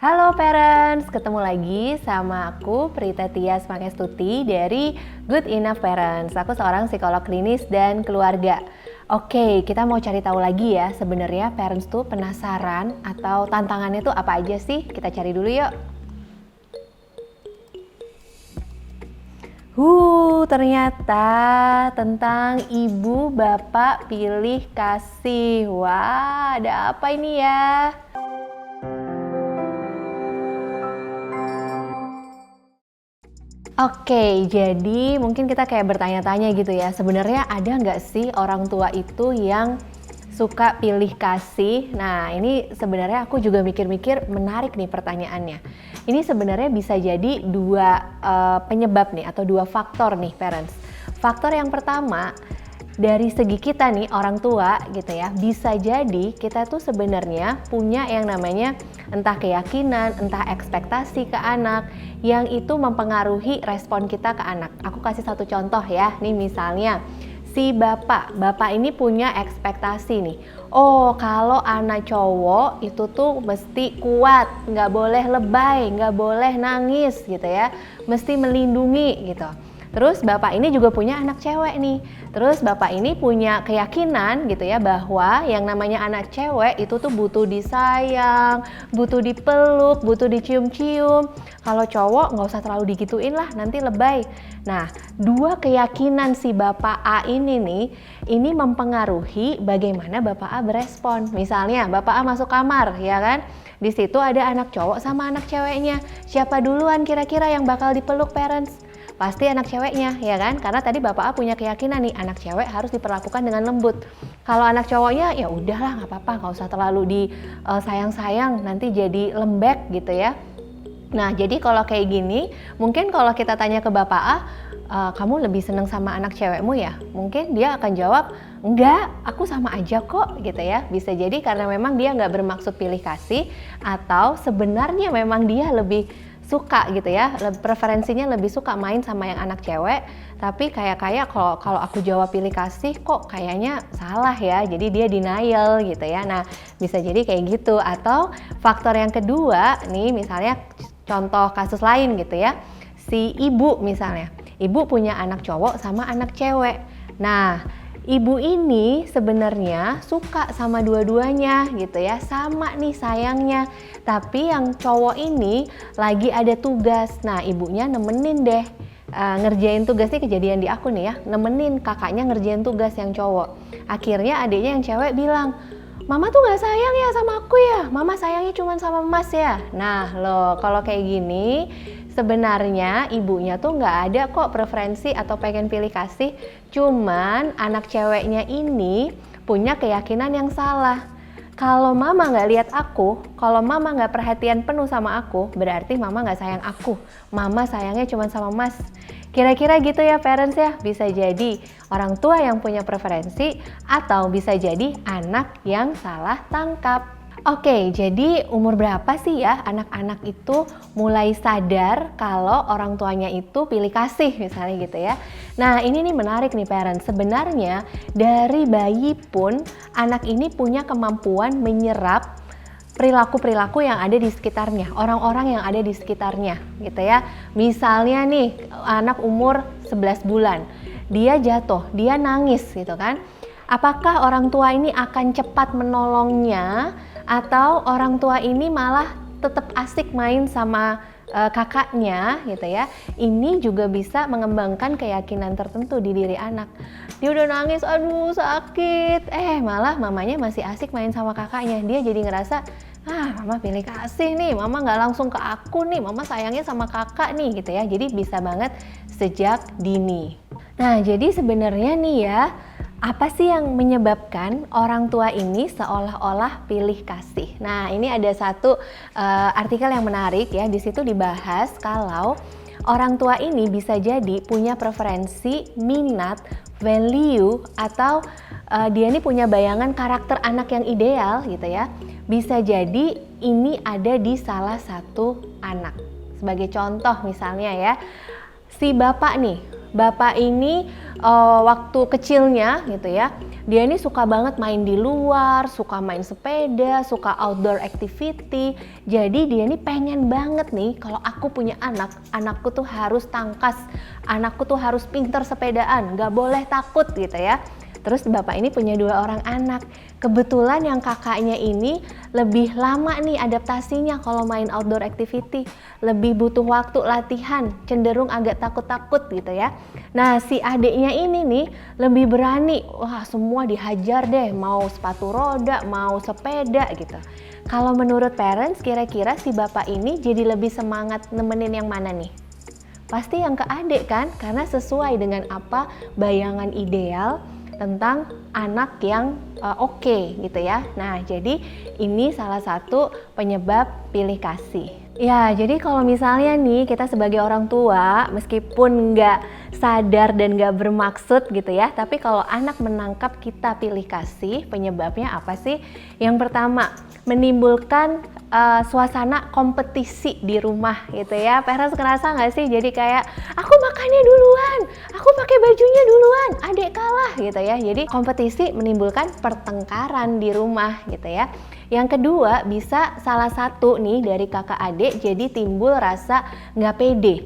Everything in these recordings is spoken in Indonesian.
Halo parents, ketemu lagi sama aku Prita Tias Pangestuti dari Good Enough Parents. Aku seorang psikolog klinis dan keluarga. Oke, kita mau cari tahu lagi ya, sebenarnya parents tuh penasaran atau tantangannya tuh apa aja sih? Kita cari dulu yuk. Ternyata tentang ibu bapak pilih kasih. Wah, ada apa ini ya? Oke, jadi mungkin kita kayak bertanya-tanya gitu ya, sebenarnya ada nggak sih orang tua itu yang suka pilih kasih? Nah, ini sebenarnya aku juga mikir-mikir menarik nih pertanyaannya. Ini sebenarnya bisa jadi dua penyebab nih atau dua faktor nih parents. Faktor yang pertama, dari segi kita nih orang tua gitu ya, bisa jadi kita tuh sebenarnya punya yang namanya entah keyakinan, entah ekspektasi ke anak yang itu mempengaruhi respon kita ke anak. Aku kasih satu contoh ya, nih misalnya si bapak ini punya ekspektasi nih, oh kalau anak cowok itu tuh mesti kuat, nggak boleh lebay, nggak boleh nangis gitu ya, mesti melindungi gitu. Terus bapak ini juga punya anak cewek nih. Terus bapak ini punya keyakinan gitu ya bahwa yang namanya anak cewek itu tuh butuh disayang, butuh dipeluk, butuh dicium-cium. Kalau cowok nggak usah terlalu digituin lah, nanti lebay. Nah, dua keyakinan si bapak A ini nih, ini mempengaruhi bagaimana bapak A berespon. Misalnya bapak A masuk kamar, ya kan? Di situ ada anak cowok sama anak ceweknya. Siapa duluan kira-kira yang bakal dipeluk parents? Pasti anak ceweknya, ya kan? Karena tadi bapak A punya keyakinan nih, anak cewek harus diperlakukan dengan lembut. Kalau anak cowoknya ya udahlah, nggak apa-apa, nggak usah terlalu disayang-sayang, nanti jadi lembek gitu ya. Nah, jadi kalau kayak gini, mungkin kalau kita tanya ke bapak A, kamu lebih seneng sama anak cewekmu ya? Mungkin dia akan jawab, enggak, aku sama aja kok gitu ya. Bisa jadi karena memang dia nggak bermaksud pilih kasih, atau sebenarnya memang dia lebih suka gitu ya, preferensinya lebih suka main sama yang anak cewek, tapi kayak kalau aku jawab pilih kasih kok kayaknya salah ya, jadi dia denial gitu ya. Nah, bisa jadi kayak gitu. Atau faktor yang kedua nih, misalnya contoh kasus lain gitu ya, si ibu misalnya, ibu punya anak cowok sama anak cewek. Nah, ibu ini sebenarnya suka sama dua-duanya gitu ya, sama nih sayangnya. Tapi yang cowok ini lagi ada tugas. Nah, ibunya nemenin deh ngerjain tugasnya, kejadian di aku nih ya, nemenin kakaknya ngerjain tugas yang cowok. Akhirnya adiknya yang cewek bilang, Mama tuh gak sayang ya sama aku ya, Mama sayangnya cuma sama Mas ya. Nah loh, kalau kayak gini sebenarnya ibunya tuh nggak ada kok preferensi atau pengen pilih kasih, cuman anak ceweknya ini punya keyakinan yang salah. Kalau mama nggak lihat aku, kalau mama nggak perhatian penuh sama aku, berarti mama nggak sayang aku. Mama sayangnya cuma sama Mas. Kira-kira gitu ya parents ya, bisa jadi orang tua yang punya preferensi atau bisa jadi anak yang salah tangkap. Oke, jadi umur berapa sih ya anak-anak itu mulai sadar kalau orang tuanya itu pilih kasih misalnya gitu ya. Nah, ini nih menarik nih parents. Sebenarnya dari bayi pun anak ini punya kemampuan menyerap perilaku-perilaku yang ada di sekitarnya, orang-orang yang ada di sekitarnya gitu ya. Misalnya nih anak umur 11 bulan, dia jatuh, dia nangis gitu kan. Apakah orang tua ini akan cepat menolongnya atau orang tua ini malah tetap asik main sama kakaknya gitu ya. Ini juga bisa mengembangkan keyakinan tertentu di diri anak. Dia udah nangis, aduh sakit, malah mamanya masih asik main sama kakaknya. Dia jadi ngerasa, mama pilih kasih nih, mama gak langsung ke aku nih, mama sayangnya sama kakak nih gitu ya. Jadi bisa banget sejak dini. Nah, jadi sebenarnya nih ya, apa sih yang menyebabkan orang tua ini seolah-olah pilih kasih? Nah, ini ada satu artikel yang menarik ya. Di situ dibahas kalau orang tua ini bisa jadi punya preferensi, minat, value, atau dia ini punya bayangan karakter anak yang ideal gitu ya. Bisa jadi ini ada di salah satu anak. Sebagai contoh misalnya ya, si bapak nih, bapak ini waktu kecilnya gitu ya, dia ini suka banget main di luar, suka main sepeda, suka outdoor activity. Jadi dia ini pengen banget nih kalau aku punya anak, anakku tuh harus tangkas, anakku tuh harus pinter sepedaan, gak boleh takut gitu ya. Terus bapak ini punya 2 orang anak. Kebetulan yang kakaknya ini lebih lama nih adaptasinya kalau main outdoor activity. Lebih butuh waktu latihan, cenderung agak takut-takut gitu ya. Nah si adiknya ini nih lebih berani. Wah semua dihajar deh, mau sepatu roda, mau sepeda gitu. Kalau menurut parents kira-kira si bapak ini jadi lebih semangat nemenin yang mana nih? Pasti yang ke adik kan, karena sesuai dengan apa bayangan ideal tentang anak yang oke gitu ya. Nah jadi ini salah satu penyebab pilih kasih. Ya jadi kalau misalnya nih kita sebagai orang tua meskipun nggak sadar dan nggak bermaksud gitu ya, tapi kalau anak menangkap kita pilih kasih, penyebabnya apa sih? Yang pertama, menimbulkan suasana kompetisi di rumah gitu ya. Parents ngerasa nggak sih jadi kayak aku makannya duluan, aku pakai bajunya duluan, adik kalah gitu ya. Jadi kompetisi menimbulkan pertengkaran di rumah gitu ya. Yang kedua, bisa salah satu nih dari kakak adik jadi timbul rasa nggak pede,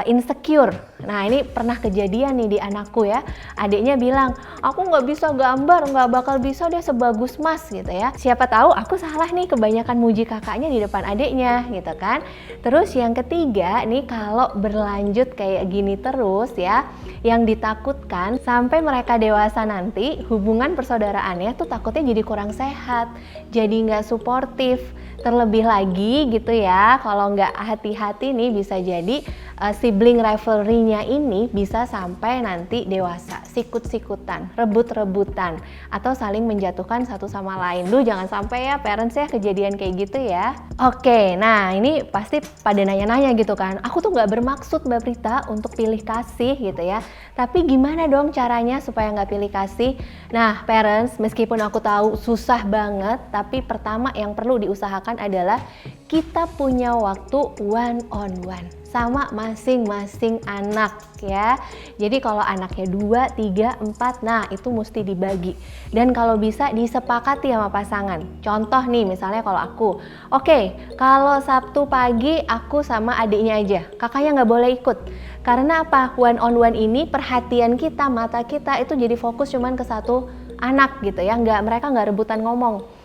insecure. Nah ini pernah kejadian nih di anakku ya, adiknya bilang aku nggak bisa gambar, nggak bakal bisa deh sebagus mas gitu ya. Siapa tahu aku salah nih kebanyakan muji kakaknya di depan adiknya gitu kan. Terus yang ketiga nih, kalau berlanjut kayak gini terus ya, yang ditakutkan sampai mereka dewasa nanti hubungan persaudaraannya tuh takutnya jadi kurang sehat, jadi nggak suportif. Terlebih lagi gitu ya, kalau nggak hati-hati nih bisa jadi sibling rivalry-nya ini bisa sampai nanti dewasa, sikut-sikutan, rebut-rebutan, atau saling menjatuhkan satu sama lain. Duh jangan sampai ya parents ya kejadian kayak gitu ya. Oke, nah ini pasti pada nanya-nanya gitu kan, aku tuh nggak bermaksud Mbak Prita untuk pilih kasih gitu ya, tapi gimana dong caranya supaya nggak pilih kasih? Nah parents, meskipun aku tahu susah banget, tapi pertama yang perlu diusahakan adalah kita punya waktu one on one sama masing-masing anak ya. Jadi kalau anaknya 2, 3, 4, nah itu mesti dibagi. Dan kalau bisa disepakati sama pasangan. Contoh nih misalnya kalau aku, oke, kalau Sabtu pagi aku sama adiknya aja, kakaknya nggak boleh ikut. Karena apa? One on one ini perhatian kita, mata kita itu jadi fokus cuman ke satu anak gitu ya. Mereka nggak rebutan ngomong.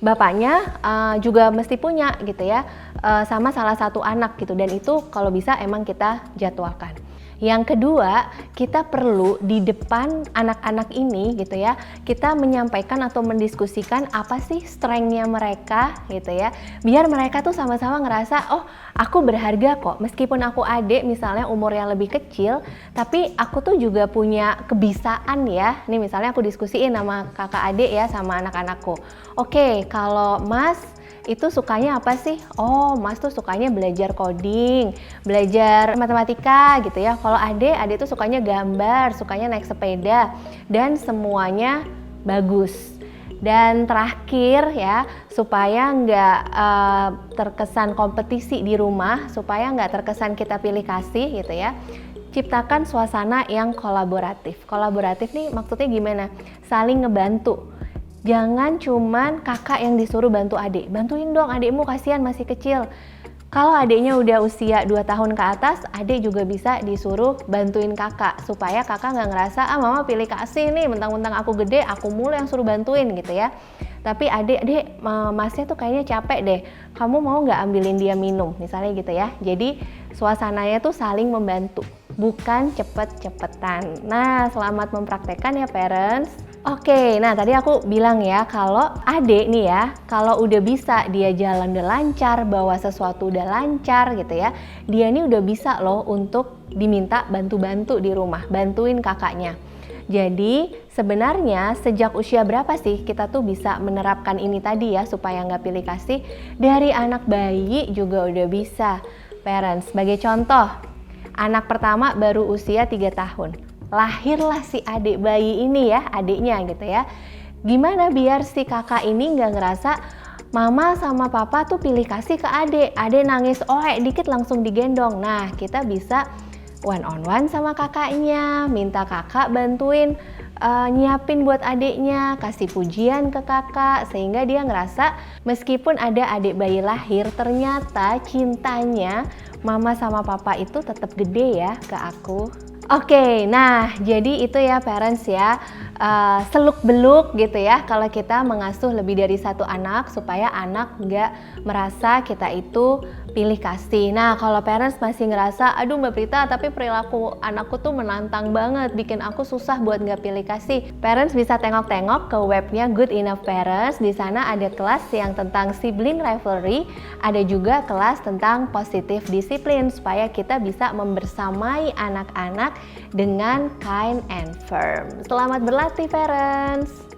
Bapaknya juga mesti punya gitu ya, sama salah satu anak gitu, dan itu kalau bisa emang kita jadwalkan. Yang kedua, kita perlu di depan anak-anak ini gitu ya, kita menyampaikan atau mendiskusikan apa sih strength-nya mereka gitu ya, biar mereka tuh sama-sama ngerasa, oh aku berharga kok, meskipun aku adik misalnya umur yang lebih kecil, tapi aku tuh juga punya kebisaan ya. Nih misalnya aku diskusiin sama kakak adik ya, sama anak-anakku. Oke, kalau Mas itu sukanya apa sih? Oh, Mas tuh sukanya belajar coding, belajar matematika gitu ya. Kalau adik tuh sukanya gambar, sukanya naik sepeda, dan semuanya bagus. Dan terakhir ya, supaya nggak terkesan kompetisi di rumah, supaya nggak terkesan kita pilih kasih gitu ya, ciptakan suasana yang kolaboratif. Kolaboratif nih maksudnya gimana? Saling ngebantu. Jangan cuman kakak yang disuruh bantu adik. Bantuin dong adikmu, kasihan masih kecil. Kalau adiknya udah usia 2 tahun ke atas, adik juga bisa disuruh bantuin kakak. Supaya kakak nggak ngerasa, mama pilih kasih nih, mentang-mentang aku gede, aku mulu yang suruh bantuin gitu ya. Tapi adik, masnya tuh kayaknya capek deh. Kamu mau nggak ambilin dia minum? Misalnya gitu ya. Jadi suasananya tuh saling membantu, bukan cepet-cepetan. Nah, selamat mempraktekkan ya parents. Oke, nah tadi aku bilang ya kalau adik nih ya, kalau udah bisa dia jalan udah lancar, bawa sesuatu udah lancar gitu ya, dia ini udah bisa loh untuk diminta bantu-bantu di rumah, bantuin kakaknya. Jadi sebenarnya sejak usia berapa sih kita tuh bisa menerapkan ini tadi ya supaya nggak pilih kasih? Dari anak bayi juga udah bisa. Parents, sebagai contoh, anak pertama baru usia 3 tahun. Lahirlah si adik bayi ini ya, adiknya gitu ya. Gimana biar si kakak ini nggak ngerasa mama sama papa tuh pilih kasih ke adik nangis dikit langsung digendong. Nah kita bisa one on one sama kakaknya, minta kakak bantuin nyiapin buat adiknya, kasih pujian ke kakak, sehingga dia ngerasa meskipun ada adik bayi lahir, ternyata cintanya mama sama papa itu tetap gede ya ke aku. Oke, nah jadi itu ya parents ya, seluk-beluk gitu ya kalau kita mengasuh lebih dari satu anak supaya anak nggak merasa kita itu pilih kasih. Nah kalau parents masih ngerasa, aduh Mbak Prita tapi perilaku anakku tuh menantang banget, bikin aku susah buat nggak pilih kasih. Parents bisa tengok-tengok ke webnya Good Enough Parents, di sana ada kelas yang tentang sibling rivalry, ada juga kelas tentang positive discipline supaya kita bisa membersamai anak-anak dengan kind and firm. Selamat berlatih parents!